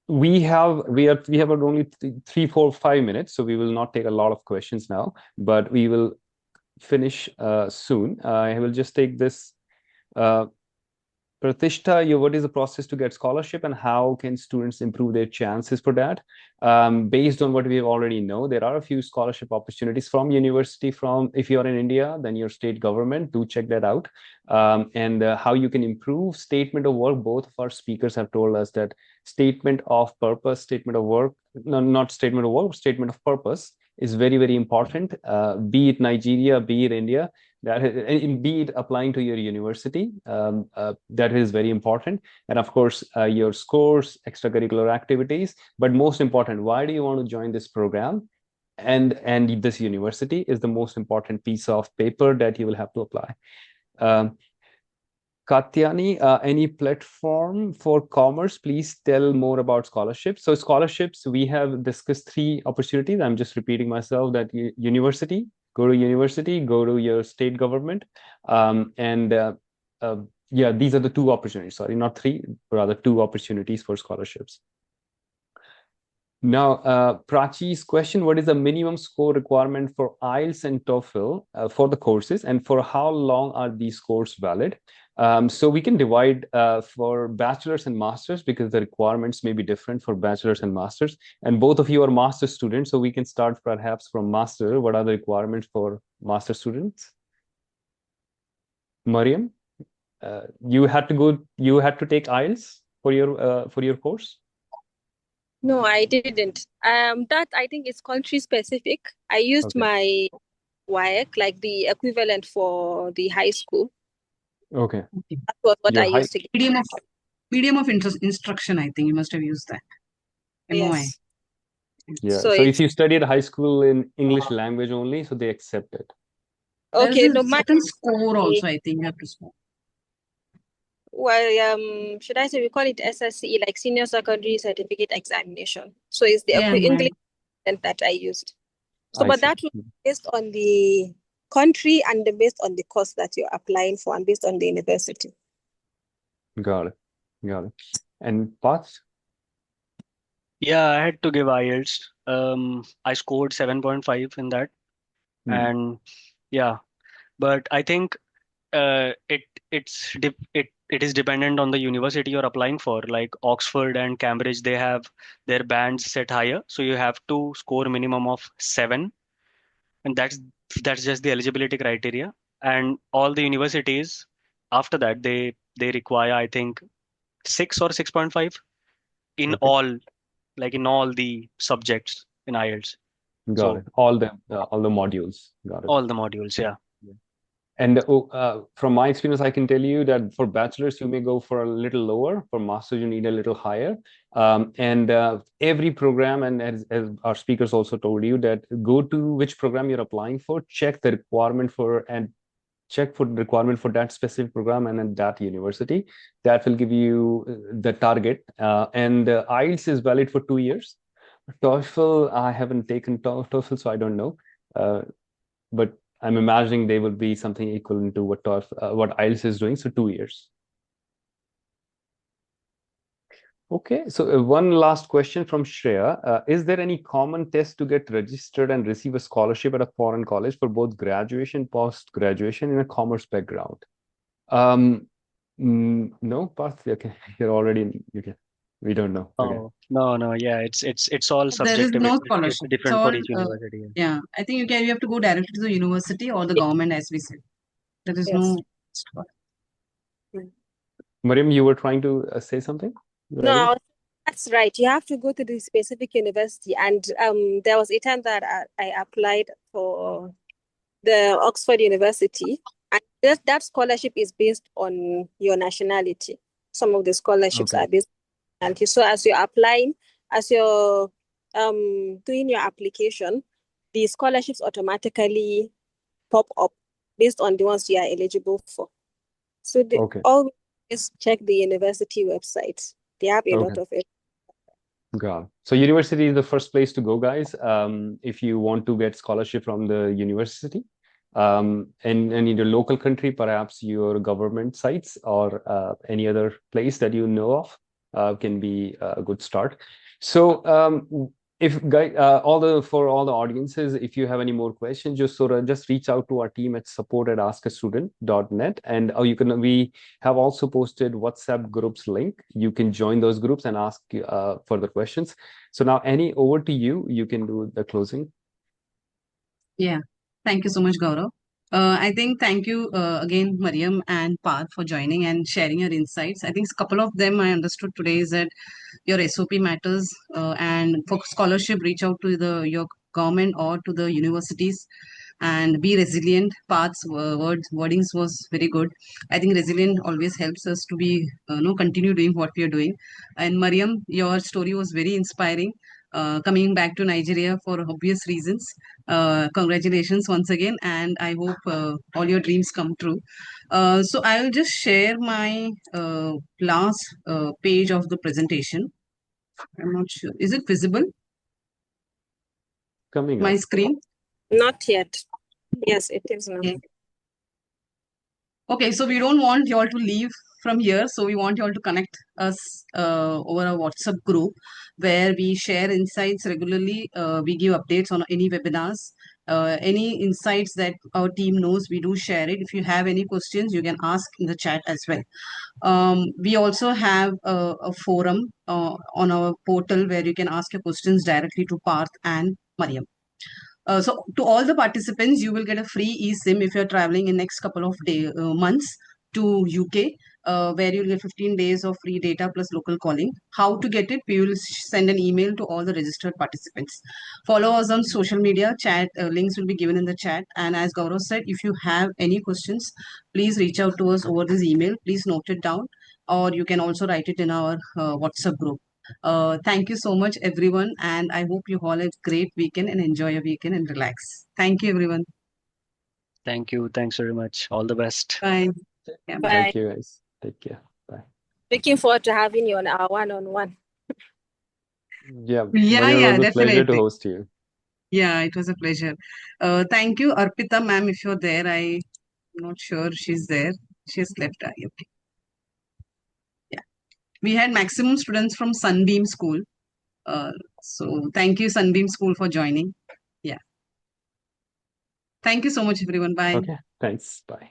we have only 3, 4, 5 minutes, so we will not take a lot of questions now, but we will finish soon. I will just take this. Pratishtha, what is the process to get scholarship, and how can students improve their chances for that? Based on what we already know, there are a few scholarship opportunities from university. From if you are in India, then your state government, do check that out. And how you can improve statement of work. Both of our speakers have told us that statement of purpose, statement of work, no, not statement of work, statement of purpose is very, very important. Be it Nigeria, be it India, that be it applying to your university, that is very important. And of course, your scores, extracurricular activities, but most important, why do you want to join this program? And this university is the most important piece of paper that you will have to apply. Katyani, any platform for commerce, please tell more about scholarships. So scholarships, we have discussed 3 opportunities. I'm just repeating myself that university, go to university, go to your state government. And yeah, these are the 2 opportunities, sorry, not 3, rather 2 opportunities for scholarships. Now, Prachi's question, what is the minimum score requirement for IELTS and TOEFL for the courses, and for how long are these scores valid? So we can divide for bachelor's and master's because the requirements may be different for bachelor's and master's. And both of you are master's students, so we can start perhaps from master. What are the requirements for master students? Maryam, you had to take IELTS for your course? No, I didn't. That I think is country specific. I used Okay. my WAEC, like the equivalent for the high school. Okay. That was what Your I high used to get. Medium of instruction, I think you must have used that. MOI. Yes. Yeah. So So if it's you studied high school in English language only, so they accept it. There is okay. a No, my certain score also, I think you have to score. well, should I say we call it SSCE, like Senior Secondary Certificate Examination. So it's the Yeah, right. English that I used. So, I but see. that was based on the country and based on the course that you're applying for and based on the university. Got it. And Parth? Yeah, I had to give IELTS. I scored 7.5 in that, and yeah, but I think it is dependent on the university you're applying for. Like Oxford and Cambridge, they have their bands set higher, so you have to score minimum of 7, and that's just the eligibility criteria. And all the universities after that, they require, I think, 6 or 6.5 in Okay. all, like in all the subjects in IELTS. Got So it. All the modules. Got it. all the modules, yeah. And from my experience, I can tell you that for bachelor's, you may go for a little lower. For master's, you need a little higher. And every program, and as our speakers also told you, that go to which program you're applying for, check the requirement for that specific program and at that university. That will give you the target. And IELTS is valid for 2 years. TOEFL, I haven't taken TOEFL, so I don't know. But I'm imagining they will be something equivalent to what IELTS is doing, so 2 years. Okay, so one last question from Shreya. Is there any common test to get registered and receive a scholarship at a foreign college for both graduation, post-graduation in a commerce background? No, Parth, okay, you're already, we don't know. Okay. Oh, no, yeah, it's all There is subjective. no It's scholarship. It's different all, for each university. Yeah. yeah. I think you have to go directly to the university or the government, as we said. There is Yes. no. Mariam, you were trying to say something? No, that's right. You have to go to the specific university. And there was a time that I applied for the Oxford University, and that scholarship is based on your nationality. Some of the scholarships Okay. are based on nationality. So as you're applying, as you're doing your application, the scholarships automatically pop up based on the ones you are eligible for. So Okay. always check the university website. They have a lot of it. Got it. So university is the first place to go, guys, if you want to get scholarship from the university. And in your local country, perhaps your government sites or any other place that you know of can be a good start. So if guys, for all the audiences, if you have any more questions, just reach out to our team at support@askastudent.net, and we have also posted WhatsApp groups link. You can join those groups and ask further questions. So now, Annie, over to you. You can do the closing. Yeah. Thank you so much, Gaurav. I think thank you again, Mariam and Parth, for joining and sharing your insights. I think a couple of them I understood today is that your SOP matters, and for scholarship, reach out to your government or to the universities and be resilient. Parth's wordings was very good. I think resilient always helps us to be continue doing what we are doing. And Mariam, your story was very inspiring. Coming back to Nigeria for obvious reasons. Congratulations once again, and I hope all your dreams come true. So I'll just share my last page of the presentation. I'm not sure. Is it visible? Coming My up. screen? Not yet. Yes, it is now. Okay, so we don't want y'all to leave from here. So we want y'all to connect us over a WhatsApp group where we share insights regularly. We give updates on any webinars Any insights that our team knows, we do share it. If you have any questions, you can ask in the chat as well. We also have a forum on our portal where you can ask your questions directly to Parth and Maryam. So to all the participants, you will get a free eSIM if you're traveling in next couple of months to UK, where you'll get 15 days of free data plus local calling. How to get it? We will send an email to all the registered participants. Follow us on social media. Chat links will be given in the chat. And as Gaurav said, if you have any questions, please reach out to us over this email. Please note it down, or you can also write it in our WhatsApp group. Thank you so much, everyone. And I hope you all have a great weekend and enjoy your weekend and relax. Thank you, everyone. Thank you. Thanks very much. All the best. Bye. Yeah, bye. Thank you, guys. Take care. Bye. Looking forward to having you on our one-on-one. Yeah, Yeah, Maryam, it was a pleasure to definitely. host you. Yeah, it was a pleasure. Thank you, Arpita ma'am, if you're there. I'm not sure she's there. She's left. Okay. Yeah. We had maximum students from Sunbeam School. So thank you, Sunbeam School, for joining. Yeah. Thank you so much, everyone. Bye. Okay, thanks. Bye.